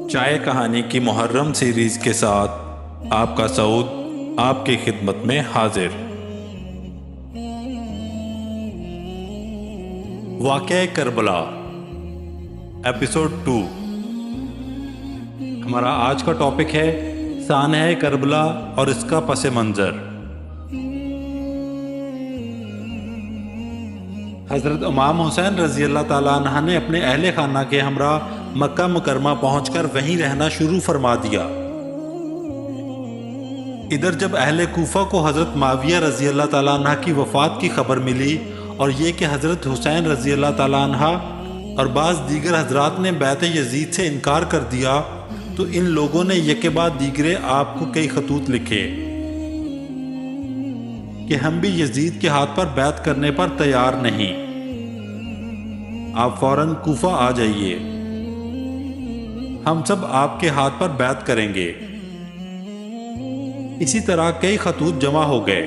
چائے کہانی کی محرم سیریز کے ساتھ آپ کا سعود آپ کی خدمت میں حاضر۔ واقعہ کربلا ایپیسوڈ 2۔ ہمارا آج کا ٹاپک ہے سانحہ کربلا اور اس کا پس منظر۔ حضرت امام حسین رضی اللہ تعالیٰ عنہ نے اپنے اہل خانہ کے ہمراہ مکہ مکرمہ پہنچ کر وہیں رہنا شروع فرما دیا۔ ادھر جب اہل کوفہ کو حضرت معاویہ رضی اللہ تعالیٰ عنہ کی وفات کی خبر ملی اور یہ کہ حضرت حسین رضی اللہ تعالیٰ عنہ اور بعض دیگر حضرات نے بیعت یزید سے انکار کر دیا، تو ان لوگوں نے یک بعد دیگرے آپ کو کئی خطوط لکھے کہ ہم بھی یزید کے ہاتھ پر بیعت کرنے پر تیار نہیں، آپ فوراً کوفہ آ جائیے، ہم سب آپ کے ہاتھ پر بیعت کریں گے۔ اسی طرح کئی خطوط جمع ہو گئے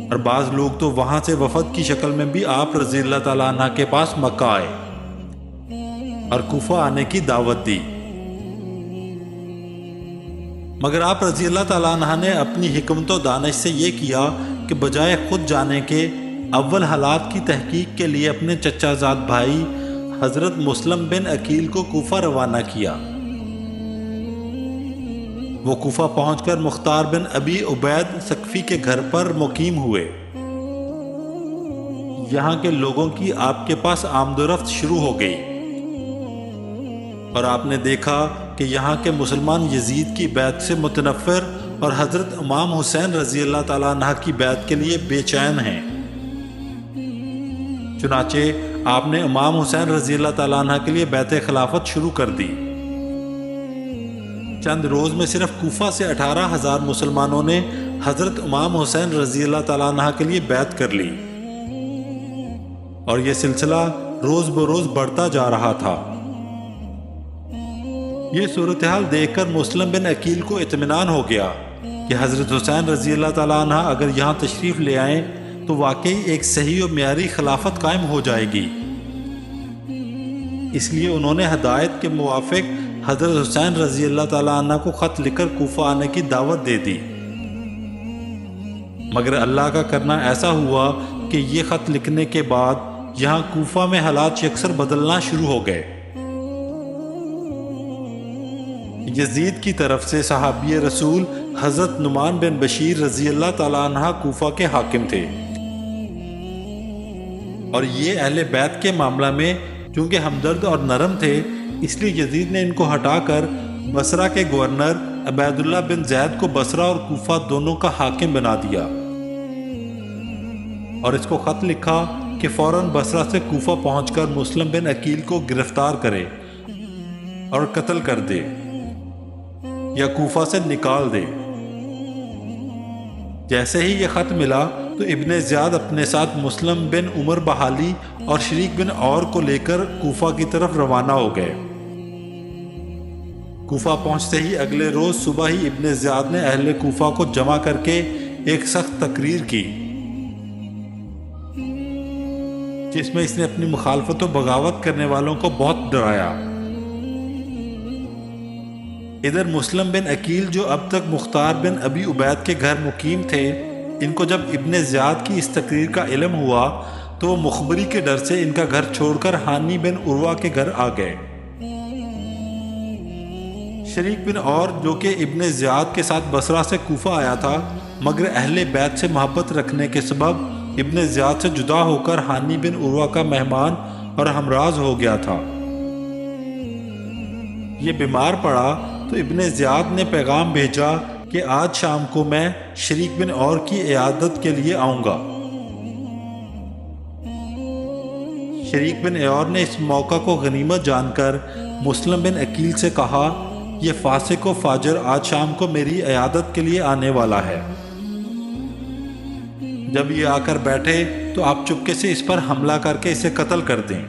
اور بعض لوگ تو وہاں سے وفد کی شکل میں بھی آپ رضی اللہ تعالیٰ عنہ کے پاس مکہ آئے اور کوفہ آنے کی دعوت دی، مگر آپ رضی اللہ تعالیٰ عنہ نے اپنی حکمت و دانش سے یہ کیا کہ بجائے خود جانے کے اول حالات کی تحقیق کے لیے اپنے چچا زاد بھائی حضرت مسلم بن عقیل کو کوفہ روانہ کیا۔ وہ کوفہ پہنچ کر مختار بن ابی عبید ثقفی کے گھر پر مقیم ہوئے۔ یہاں کے لوگوں کی آپ کے پاس آمد و رفت شروع ہو گئی اور آپ نے دیکھا کہ یہاں کے مسلمان یزید کی بیعت سے متنفر اور حضرت امام حسین رضی اللہ تعالیٰ عنہ کی بیعت کے لیے بے چین ہیں۔ چنانچہ آپ نے امام حسین رضی اللہ تعالیٰ عنہ کے لیے بیعت خلافت شروع کر دی۔ چند روز میں صرف کوفہ سے 18,000 مسلمانوں نے حضرت امام حسین رضی اللہ تعالیٰ عنہ کے لیے بیعت کر لی اور یہ سلسلہ روز بروز بڑھتا جا رہا تھا۔ یہ صورتحال دیکھ کر مسلم بن عقیل کو اطمینان ہو گیا کہ حضرت حسین رضی اللہ تعالیٰ عنہ اگر یہاں تشریف لے آئیں تو واقعی ایک صحیح و معیاری خلافت قائم ہو جائے گی۔ اس لیے انہوں نے ہدایت کے موافق حضرت حسین رضی اللہ تعالیٰ عنہ کو خط لکھ کر کوفہ آنے کی دعوت دے دی، مگر اللہ کا کرنا ایسا ہوا کہ یہ خط لکھنے کے بعد یہاں کوفہ میں حالات یکسر بدلنا شروع ہو گئے۔ یزید کی طرف سے صحابی رسول حضرت نعمان بن بشیر رضی اللہ تعالیٰ عنہ کوفہ کے حاکم تھے، اور یہ اہل بیت کے معاملہ میں چونکہ ہمدرد اور نرم تھے، اس لیے یزید نے ان کو ہٹا کر بصرہ کے گورنر عبید اللہ بن زید کو بصرہ اور کوفہ دونوں کا حاکم بنا دیا اور اس کو خط لکھا کہ فوراً بصرہ سے کوفہ پہنچ کر مسلم بن عقیل کو گرفتار کرے اور قتل کر دے یا کوفہ سے نکال دے۔ جیسے ہی یہ خط ملا تو ابن زیاد اپنے ساتھ مسلم بن عمر بحالی اور شریک بن اور کو لے کر کوفہ کی طرف روانہ ہو گئے۔ کوفہ پہنچتے ہی اگلے روز صبح ہی ابن زیاد نے اہل کوفہ کو جمع کر کے ایک سخت تقریر کی، جس میں اس نے اپنی مخالفت و بغاوت کرنے والوں کو بہت ڈرایا۔ ادھر مسلم بن عقیل جو اب تک مختار بن ابی عبید کے گھر مقیم تھے، ان کو جب ابن زیاد کی اس تقریر کا علم ہوا تو وہ مخبری کے ڈر سے ان کا گھر چھوڑ کر ہانی بن عروہ کے گھر آ گئے۔ شریک بن اور جو کہ ابن زیاد کے ساتھ بصرہ سے کوفہ آیا تھا، مگر اہل بیت سے محبت رکھنے کے سبب ابن زیاد سے جدا ہو کر ہانی بن عروہ کا مہمان اور ہمراز ہو گیا تھا۔ یہ بیمار پڑا تو ابن زیاد نے پیغام بھیجا کہ آج شام کو میں شریک بن اور کی عیادت کے لیے آؤں گا۔ شریک بن اور نے اس موقع کو غنیمت جان کر مسلم بن عقیل سے کہا، یہ فاسق و فاجر آج شام کو میری عیادت کے لیے آنے والا ہے، جب یہ آ کر بیٹھے تو آپ چپکے سے اس پر حملہ کر کے اسے قتل کر دیں،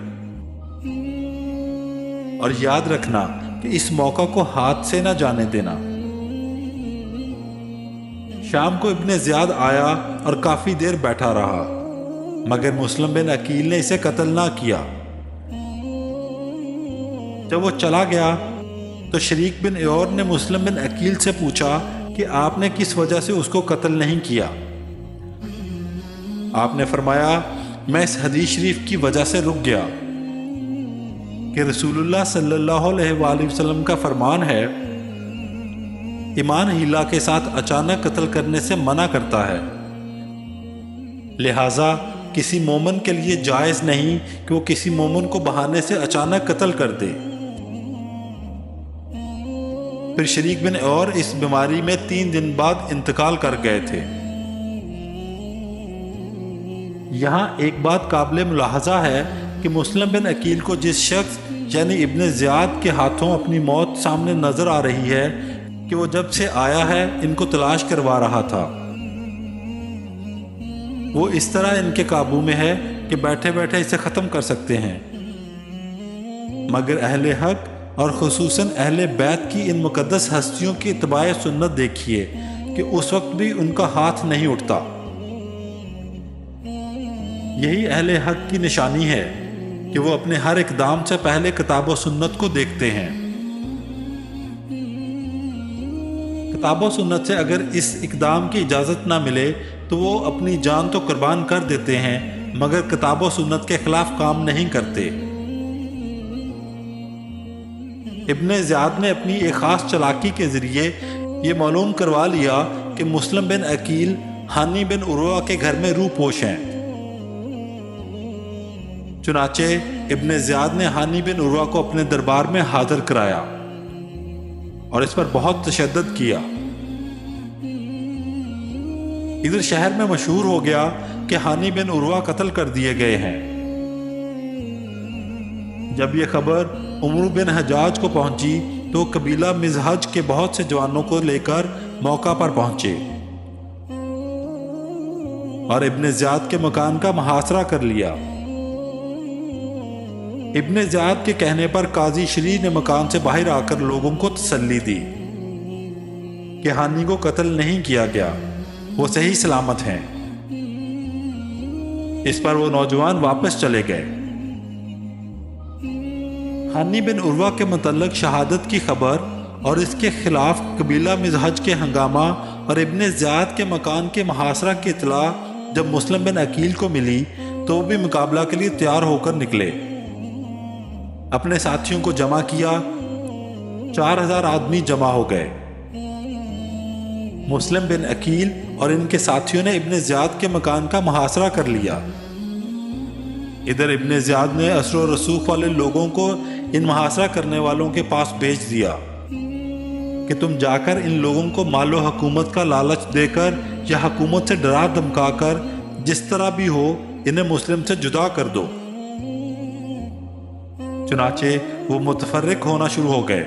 اور یاد رکھنا کہ اس موقع کو ہاتھ سے نہ جانے دینا۔ شام کو ابن زیاد آیا اور کافی دیر بیٹھا رہا، مگر مسلم بن عقیل نے اسے قتل نہ کیا۔ جب وہ چلا گیا تو شریک بن ایور نے مسلم بن عقیل سے پوچھا کہ آپ نے کس وجہ سے اس کو قتل نہیں کیا؟ آپ نے فرمایا میں اس حدیث شریف کی وجہ سے رک گیا کہ رسول اللہ صلی اللہ علیہ وآلہ وسلم کا فرمان ہے ایمان ہیلا کے ساتھ اچانک قتل کرنے سے منع کرتا ہے، لہٰذا کسی مومن کے لیے جائز نہیں کہ وہ کسی مومن کو بہانے سے اچانک قتل کر دے۔ پھر شریک بن ایور اس بیماری میں 3 دن بعد انتقال کر گئے تھے۔ یہاں ایک بات قابل ملاحظہ ہے کہ مسلم بن عقیل کو جس شخص یعنی ابن زیاد کے ہاتھوں اپنی موت سامنے نظر آ رہی ہے کہ وہ جب سے آیا ہے ان کو تلاش کروا رہا تھا، وہ اس طرح ان کے قابو میں ہے کہ بیٹھے بیٹھے اسے ختم کر سکتے ہیں، مگر اہل حق اور خصوصاً اہل بیت کی ان مقدس ہستیوں کی اتباع سنت دیکھیے کہ اس وقت بھی ان کا ہاتھ نہیں اٹھتا۔ یہی اہل حق کی نشانی ہے کہ وہ اپنے ہر اقدام سے پہلے کتاب و سنت کو دیکھتے ہیں۔ کتاب و سنت سے اگر اس اقدام کی اجازت نہ ملے تو وہ اپنی جان تو قربان کر دیتے ہیں مگر کتاب و سنت کے خلاف کام نہیں کرتے۔ ابن زیاد نے اپنی ایک خاص چالاکی کے ذریعے یہ معلوم کروا لیا کہ مسلم بن عقیل ہانی بن عروہ کے گھر میں روح پوش ہیں۔ چنانچہ ابن زیاد نے ہانی بن عروہ کو اپنے دربار میں حاضر کرایا اور اس پر بہت تشدد کیا۔ ادھر شہر میں مشہور ہو گیا کہ ہانی بن عروہ قتل کر دیے گئے ہیں۔ جب یہ خبر عمرو بن حجاج کو پہنچی تو قبیلہ مزحج کے بہت سے جوانوں کو لے کر موقع پر پہنچے اور ابن زیاد کے مکان کا محاصرہ کر لیا۔ ابن زیاد کے کہنے پر قاضی شری نے مکان سے باہر آ کر لوگوں کو تسلی دی کہ ہانی کو قتل نہیں کیا گیا، وہ صحیح سلامت ہیں۔ اس پر وہ نوجوان واپس چلے گئے۔ ہانی بن عروہ کے متعلق شہادت کی خبر اور اس کے خلاف قبیلہ مزحج کے ہنگامہ اور ابن زیاد کے مکان کے محاصرہ کی اطلاع جب مسلم بن عقیل کو ملی تو وہ بھی مقابلہ کے لیے تیار ہو کر نکلے۔ اپنے ساتھیوں کو جمع کیا، 4000 آدمی جمع ہو گئے۔ مسلم بن عقیل اور ان کے ساتھیوں نے ابن زیاد کے مکان کا محاصرہ کر لیا۔ ادھر ابن زیاد نے اسر و رسوخ والے لوگوں کو ان محاصرہ کرنے والوں کے پاس بھیج دیا کہ تم جا کر ان لوگوں کو مال و حکومت کا لالچ دے کر یا حکومت سے ڈرا دھمکا کر جس طرح بھی ہو انہیں مسلم سے جدا کر دو۔ چنانچہ وہ متفرق ہونا شروع ہو گئے،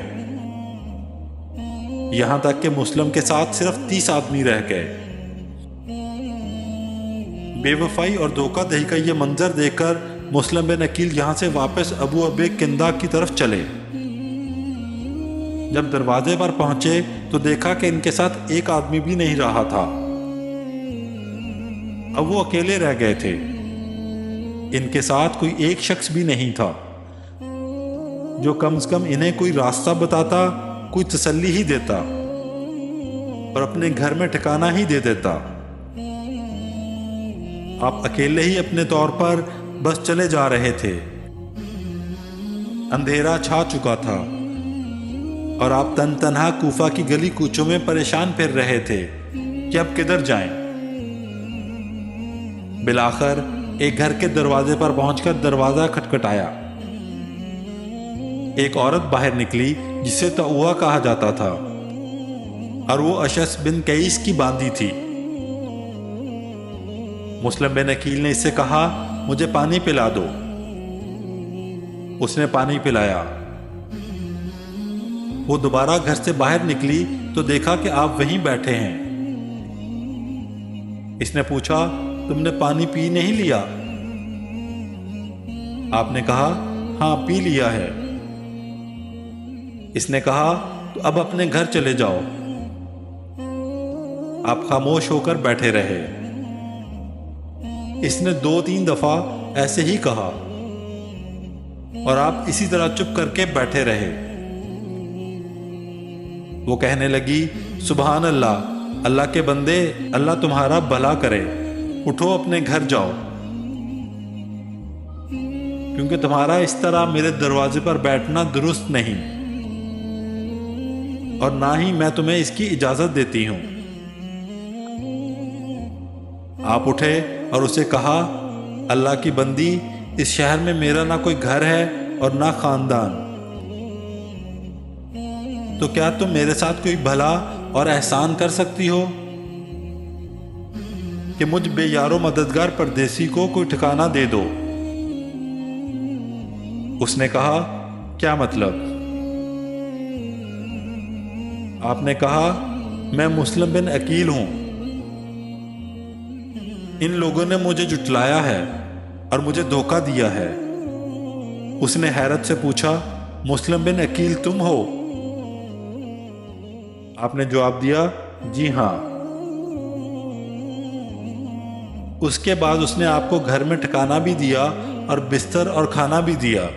یہاں تک کہ مسلم کے ساتھ صرف 30 آدمی رہ گئے۔ بے وفائی اور دھوکہ دہی کا یہ منظر دیکھ کر مسلم بن عقیل یہاں سے واپس ابو ابی کندہ کی طرف چلے۔ جب دروازے پر پہنچے تو دیکھا کہ ان کے ساتھ ایک آدمی بھی نہیں رہا تھا، اب وہ اکیلے رہ گئے تھے۔ ان کے ساتھ کوئی ایک شخص بھی نہیں تھا جو کم از کم انہیں کوئی راستہ بتاتا، کوئی تسلی ہی دیتا اور اپنے گھر میں ٹھکانہ ہی دے دیتا۔ آپ اکیلے ہی اپنے طور پر بس چلے جا رہے تھے۔ اندھیرا چھا چکا تھا اور آپ تن تنہا کوفہ کی گلی کوچوں میں پریشان پھر رہے تھے کہ اب کدھر جائیں۔ بالآخر ایک گھر کے دروازے پر پہنچ کر دروازہ کھٹکھٹایا۔ ایک عورت باہر نکلی جسے تؤہ کہا جاتا تھا اور وہ اشعث بن قیس کی باندی تھی۔ مسلم بن عقیل نے اس سے کہا مجھے پانی پلا دو۔ اس نے پانی پلایا۔ وہ دوبارہ گھر سے باہر نکلی تو دیکھا کہ آپ وہیں بیٹھے ہیں۔ اس نے پوچھا تم نے پانی پی نہیں لیا؟ آپ نے کہا ہاں پی لیا ہے۔ اس نے کہا تو اب اپنے گھر چلے جاؤ۔ آپ خاموش ہو کر بیٹھے رہے۔ اس نے 2-3 دفعہ ایسے ہی کہا۔ اور آپ اسی طرح چپ کر کے بیٹھے رہے۔ وہ کہنے لگی، سبحان اللہ، اللہ کے بندے، اللہ تمہارا بھلا کرے، اٹھو اپنے گھر جاؤ، کیونکہ تمہارا اس طرح میرے دروازے پر بیٹھنا درست نہیں، اور نہ ہی میں تمہیں اس کی اجازت دیتی ہوں۔ آپ اٹھے اور اسے کہا، اللہ کی بندی، اس شہر میں میرا نہ کوئی گھر ہے اور نہ خاندان، تو کیا تم میرے ساتھ کوئی بھلا اور احسان کر سکتی ہو کہ مجھ بے یار و مددگار پردیسی کو کوئی ٹھکانہ دے دو؟ اس نے کہا، کیا مطلب؟ آپ نے کہا، میں مسلم بن عقیل ہوں، ان لوگوں نے مجھے جھٹلایا ہے اور مجھے دھوکہ دیا ہے۔ اس نے حیرت سے پوچھا، مسلم بن عقیل تم ہو؟ آپ نے جواب دیا، جی ہاں۔ اس کے بعد اس نے آپ کو گھر میں ٹھکانہ بھی دیا اور بستر اور کھانا بھی دیا۔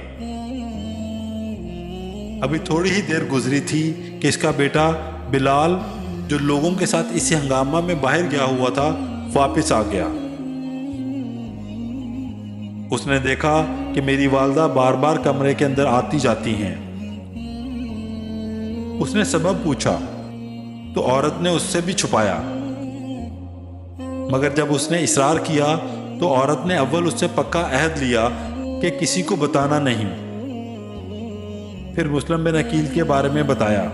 ابھی تھوڑی ہی دیر گزری تھی کہ اس کا بیٹا بلال، جو لوگوں کے ساتھ اسی ہنگامہ میں باہر گیا ہوا تھا، واپس آ گیا۔ اس نے دیکھا کہ میری والدہ بار بار کمرے کے اندر آتی جاتی ہیں۔ اس نے سبب پوچھا تو عورت نے اس سے بھی چھپایا، مگر جب اس نے اصرار کیا تو عورت نے اول اس سے پکا عہد لیا کہ کسی کو بتانا نہیں۔ پھر مسلم بن عقیل کے بارے میں بتایا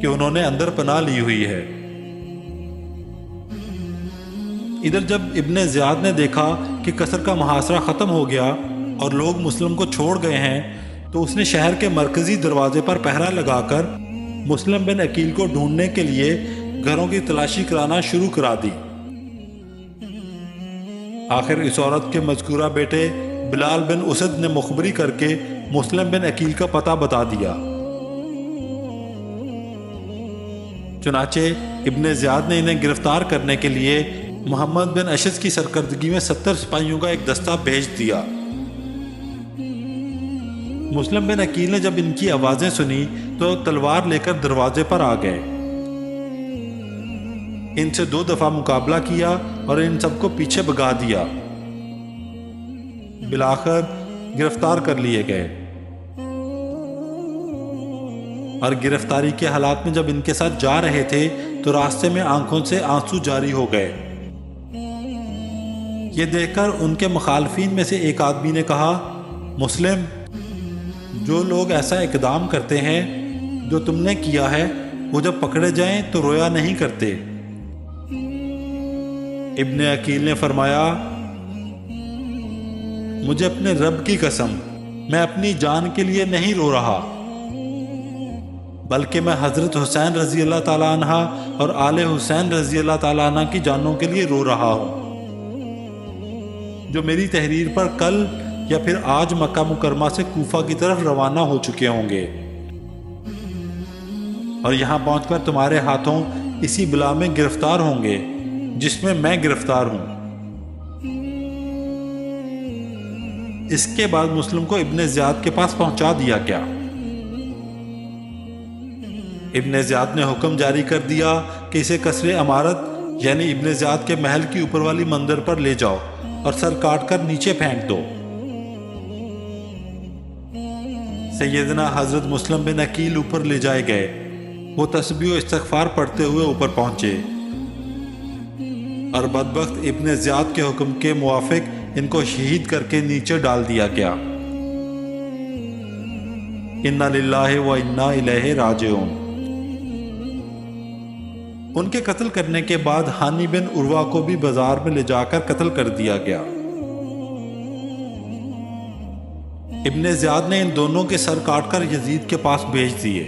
کہ انہوں نے اندر پناہ لی ہوئی ہے۔ ادھر جب ابن زیاد نے دیکھا کہ قصر کا محاصرہ ختم ہو گیا اور لوگ مسلم کو چھوڑ گئے ہیں، تو اس نے شہر کے مرکزی دروازے پر پہرا لگا کر مسلم بن عقیل کو ڈھونڈنے کے لیے گھروں کی تلاشی کرانا شروع کرا دی۔ آخر اس عورت کے مذکورہ بیٹے بلال بن اسد نے مخبری کر کے مسلم بن عقیل کا پتہ بتا دیا۔ چنانچہ ابن زیاد نے انہیں گرفتار کرنے کے لیے محمد بن اشج کی سرکردگی میں 70 سپاہیوں کا ایک دستہ بھیج دیا۔ مسلم بن عقیل نے جب ان کی آوازیں سنی تو تلوار لے کر دروازے پر آ گئے۔ ان سے 2 دفعہ مقابلہ کیا اور ان سب کو پیچھے بھگا دیا۔ بالآخر گرفتار کر لیے گئے، اور گرفتاری کے حالات میں جب ان کے ساتھ جا رہے تھے تو راستے میں آنکھوں سے آنسو جاری ہو گئے۔ یہ دیکھ کر ان کے مخالفین میں سے ایک آدمی نے کہا، مسلم، جو لوگ ایسا اقدام کرتے ہیں جو تم نے کیا ہے، وہ جب پکڑے جائیں تو رویا نہیں کرتے۔ ابن عقیل نے فرمایا، مجھے اپنے رب کی قسم، میں اپنی جان کے لیے نہیں رو رہا، بلکہ میں حضرت حسین رضی اللہ تعالیٰ عنہ اور آل حسین رضی اللہ تعالیٰ عنہ کی جانوں کے لیے رو رہا ہوں، جو میری تحریر پر کل یا پھر آج مکہ مکرمہ سے کوفہ کی طرف روانہ ہو چکے ہوں گے، اور یہاں پہنچ کر تمہارے ہاتھوں اسی بلا میں گرفتار ہوں گے جس میں گرفتار ہوں۔ اس کے بعد مسلم کو ابن زیاد کے پاس پہنچا دیا گیا۔ ابن زیاد نے حکم جاری کر دیا کہ اسے قصر امارت یعنی ابن زیاد کے محل کی اوپر والی مندر پر لے جاؤ اور سر کاٹ کر نیچے پھینک دو۔ سیدنا حضرت مسلم بن عقیل اوپر لے جائے گئے۔ وہ تسبیح و استغفار پڑھتے ہوئے اوپر پہنچے، اور بدبخت ابن زیاد کے حکم کے موافق ان کو شہید کر کے نیچے ڈال دیا گیا۔ انا للہ و انا الیہ راجعون۔ ان کے قتل کرنے کے بعد ہانی بن عروہ کو بھی بازار میں لے جا کر قتل کر دیا گیا۔ ابن زیاد نے ان دونوں کے سر کاٹ کر یزید کے پاس بھیج دیے۔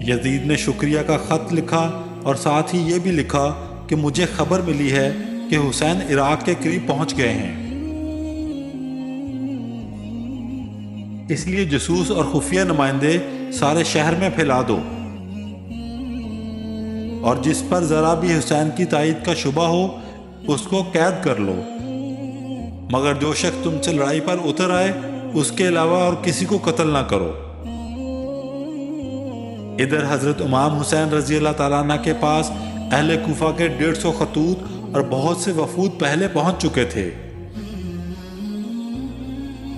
یزید نے شکریہ کا خط لکھا اور ساتھ ہی یہ بھی لکھا کہ مجھے خبر ملی ہے کہ حسین عراق کے قریب پہنچ گئے ہیں، اس لیے جاسوس اور خفیہ نمائندے سارے شہر میں پھیلا دو، اور جس پر ذرا بھی حسین کی تائید کا شبہ ہو اس کو قید کر لو، مگر جو شخص تم سے لڑائی پر اتر آئے اس کے علاوہ اور کسی کو قتل نہ کرو۔ ادھر حضرت امام حسین رضی اللہ تعالیٰ عنہ کے پاس اہل کوفہ کے 150 خطوط اور بہت سے وفود پہلے پہنچ چکے تھے۔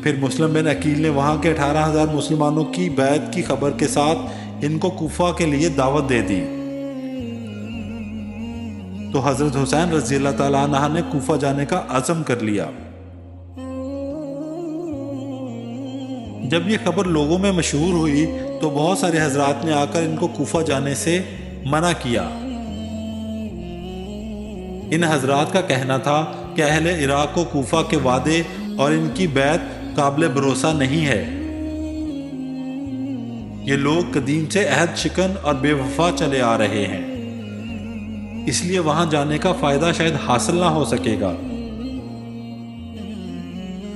پھر مسلم بن عقیل نے وہاں کے 18,000 مسلمانوں کی بیعت کی خبر کے ساتھ ان کو کوفہ کے لیے دعوت دے دی۔ تو حضرت حسین رضی اللہ تعالیٰ عنہ نے کوفہ جانے کا عزم کر لیا۔ جب یہ خبر لوگوں میں مشہور ہوئی تو بہت سارے حضرات نے آ کر ان کو کوفہ جانے سے منع کیا۔ ان حضرات کا کہنا تھا کہ اہل عراق کو کوفہ کے وعدے اور ان کی بیعت قابل بھروسہ نہیں ہے۔ یہ لوگ قدیم سے عہد شکن اور بے وفا چلے آ رہے ہیں، اس لیے وہاں جانے کا فائدہ شاید حاصل نہ ہو سکے گا،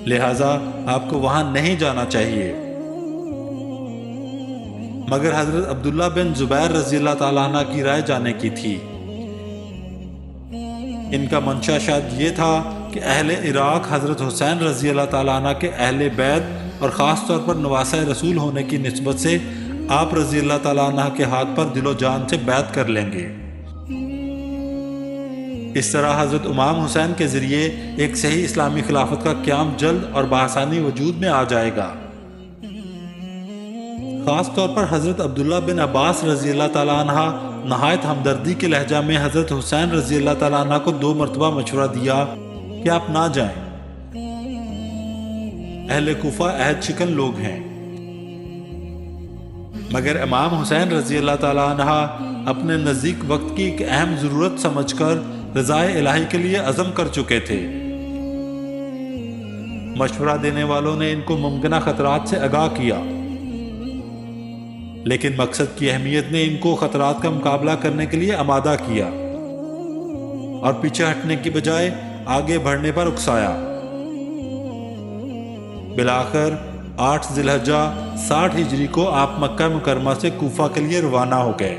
لہٰذا آپ کو وہاں نہیں جانا چاہیے۔ مگر حضرت عبداللہ بن زبیر رضی اللہ تعالیٰ عنہ کی رائے جانے کی تھی۔ ان کا منشا شاید یہ تھا کہ اہل عراق حضرت حسین رضی اللہ تعالیٰ عنہ کے اہل بیت اور خاص طور پر نواسہ رسول ہونے کی نسبت سے آپ رضی اللہ تعالیٰ عنہ کے ہاتھ پر دل و جان سے بیعت کر لیں گے۔ اس طرح حضرت امام حسین کے ذریعے ایک صحیح اسلامی خلافت کا قیام جلد اور بآسانی وجود میں آ جائے گا۔ خاص طور پر حضرت عبداللہ بن عباس رضی اللہ تعالیٰ عنہ نہایت ہمدردی کے لہجہ میں حضرت حسین رضی اللہ تعالیٰ عنہ کو 2 مرتبہ مشورہ دیا کہ آپ نہ جائیں، اہل کوفہ عہد شکن لوگ ہیں۔ مگر امام حسین رضی اللہ تعالیٰ عنہ اپنے نزدیک وقت کی ایک اہم ضرورت سمجھ کر رضائے الہی کے لیے عزم کر چکے تھے۔ مشورہ دینے والوں نے ان کو ممکنہ خطرات سے آگاہ کیا، لیکن مقصد کی اہمیت نے ان کو خطرات کا مقابلہ کرنے کے لیے آمادہ کیا اور پیچھے ہٹنے کی بجائے آگے بڑھنے پر اکسایا۔ بالآخر 8 ذی الحجہ 60 ہجری کو آپ مکہ مکرمہ سے کوفہ کے لیے روانہ ہو گئے۔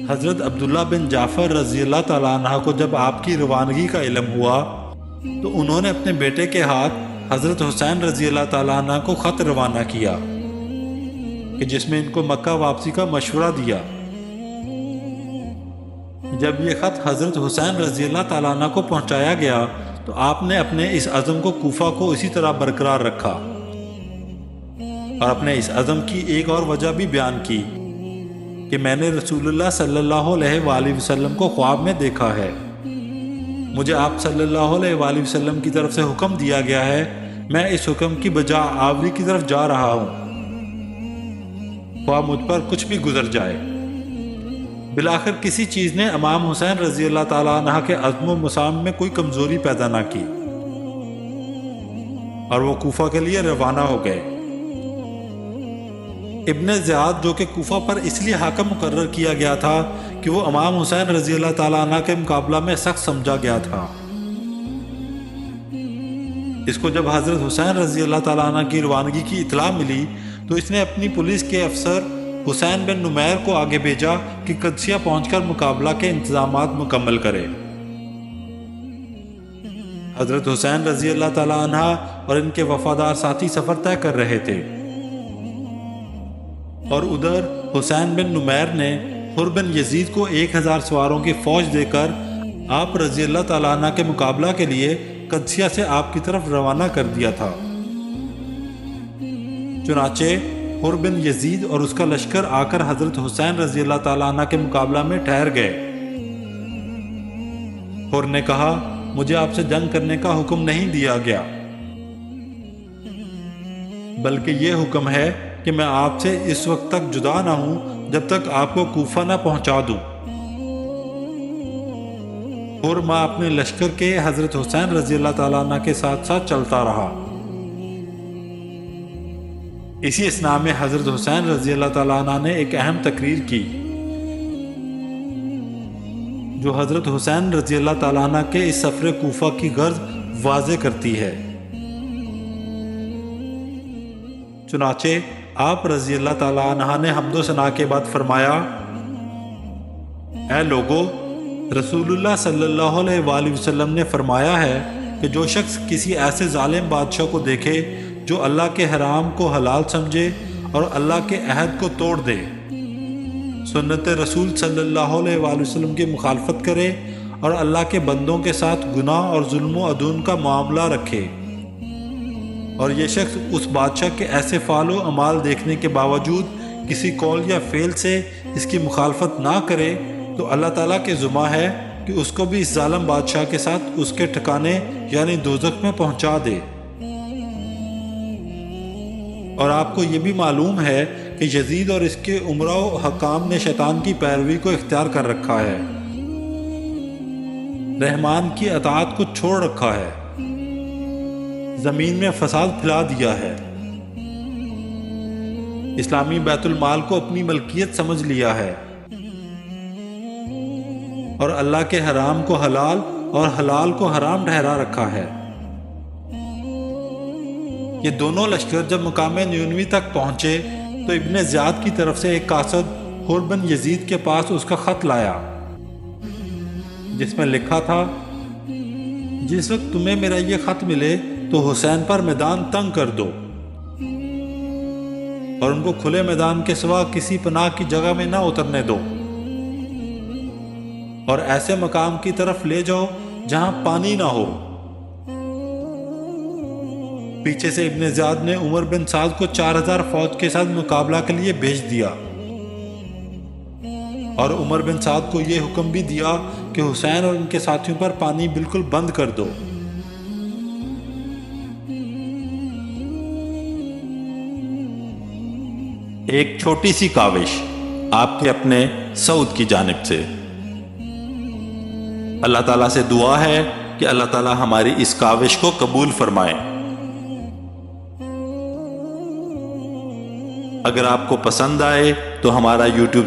حضرت عبداللہ بن جعفر رضی اللہ تعالیٰ عنہ کو جب آپ کی روانگی کا علم ہوا تو انہوں نے اپنے بیٹے کے ہاتھ حضرت حسین رضی اللہ تعالیٰ عنہ کو خط روانہ کیا کہ جس میں ان کو مکہ واپسی کا مشورہ دیا۔ جب یہ خط حضرت حسین رضی اللہ تعالیٰ عنہ کو پہنچایا گیا تو آپ نے اپنے اس عزم کو کوفہ کو اسی طرح برقرار رکھا اور اپنے اس عزم کی ایک اور وجہ بھی بیان کی کہ میں نے رسول اللہ صلی اللہ علیہ وآلہ وسلم کو خواب میں دیکھا ہے، مجھے آپ صلی اللہ علیہ وآلہ وسلم کی طرف سے حکم دیا گیا ہے، میں اس حکم کی بجا آوری کی طرف جا رہا ہوں، خواہ مجھ پر کچھ بھی گزر جائے۔ بالآخر کسی چیز نے امام حسین رضی اللہ تعالیٰ عنہ کے عزم و مصام میں کوئی کمزوری پیدا نہ کی اور وہ کوفہ کے لیے روانہ ہو گئے۔ ابن زیاد جو کہ کوفہ پر اس لیے حاکم مقرر کیا گیا تھا کہ وہ امام حسین رضی اللہ تعالیٰ عنہ کے مقابلہ میں سخت سمجھا گیا تھا، اس کو جب حضرت حسین رضی اللہ تعالیٰ عنہ کی روانگی کی اطلاع ملی تو اس نے اپنی پولیس کے افسر حسین بن نمیر کو آگے بھیجا کہ قدسیہ پہنچ کر مقابلہ کے انتظامات مکمل کرے۔ حضرت حسین رضی اللہ تعالیٰ عنہ اور ان کے وفادار ساتھی سفر طے کر رہے تھے اور ادھر حسین بن نمیر نے حر بن یزید کو 1000 سواروں کی فوج دے کر آپ رضی اللہ تعالیٰ عنہ کے مقابلہ کے لیے قدسیہ سے آپ کی طرف روانہ کر دیا تھا۔ چنانچہ حر بن یزید اور اس کا لشکر آ کر حضرت حسین رضی اللہ تعالیٰ عنہ کے مقابلہ میں ٹھہر گئے۔ حر نے کہا، مجھے آپ سے جنگ کرنے کا حکم نہیں دیا گیا، بلکہ یہ حکم ہے کہ میں آپ سے اس وقت تک جدا نہ ہوں جب تک آپ کو کوفہ نہ پہنچا دوں۔ حر ماں اپنے لشکر کے حضرت حسین رضی اللہ تعالیٰ عنہ کے ساتھ ساتھ چلتا رہا۔ اسی اثناء میں حضرت حسین رضی اللہ تعالیٰ عنہ نے ایک اہم تقریر کی جو حضرت حسین رضی اللہ تعالیٰ عنہ کے اس سفر کوفہ کی غرض واضح کرتی ہے۔ چنانچہ آپ رضی اللہ تعالیٰ عنہ نے حمد و ثنا کے بعد فرمایا، اے لوگو، رسول اللہ صلی اللہ علیہ وآلہ وسلم نے فرمایا ہے کہ جو شخص کسی ایسے ظالم بادشاہ کو دیکھے جو اللہ کے حرام کو حلال سمجھے اور اللہ کے عہد کو توڑ دے، سنت رسول صلی اللہ علیہ وآلہ وسلم کی مخالفت کرے اور اللہ کے بندوں کے ساتھ گناہ اور ظلم و عدوان کا معاملہ رکھے، اور یہ شخص اس بادشاہ کے ایسے فعل و اعمال دیکھنے کے باوجود کسی قول یا فعل سے اس کی مخالفت نہ کرے، تو اللہ تعالیٰ کے ذمہ ہے کہ اس کو بھی اس ظالم بادشاہ کے ساتھ اس کے ٹھکانے یعنی دوزخ میں پہنچا دے۔ اور آپ کو یہ بھی معلوم ہے کہ یزید اور اس کے امراء و حکام نے شیطان کی پیروی کو اختیار کر رکھا ہے، رحمان کی اطاعت کو چھوڑ رکھا ہے، زمین میں فساد پھیلا دیا ہے، اسلامی بیت المال کو اپنی ملکیت سمجھ لیا ہے، اور اللہ کے حرام کو حلال اور حلال کو حرام ٹھہرا رکھا ہے۔ یہ دونوں لشکر جب مقام نیونوی تک پہنچے تو ابن زیاد کی طرف سے ایک قاصد حر بن یزید کے پاس اس کا خط لایا، جس میں لکھا تھا، جس وقت تمہیں میرا یہ خط ملے تو حسین پر میدان تنگ کر دو اور ان کو کھلے میدان کے سوا کسی پناہ کی جگہ میں نہ اترنے دو، اور ایسے مقام کی طرف لے جاؤ جہاں پانی نہ ہو۔ پیچھے سے ابن زیاد نے عمر بن سعد کو 4000 فوج کے ساتھ مقابلہ کے لیے بھیج دیا، اور عمر بن سعد کو یہ حکم بھی دیا کہ حسین اور ان کے ساتھیوں پر پانی بالکل بند کر دو۔ ایک چھوٹی سی کاوش آپ کے اپنے سعود کی جانب سے۔ اللہ تعالیٰ سے دعا ہے کہ اللہ تعالیٰ ہماری اس کاوش کو قبول فرمائے۔ اگر آپ کو پسند آئے تو ہمارا YouTube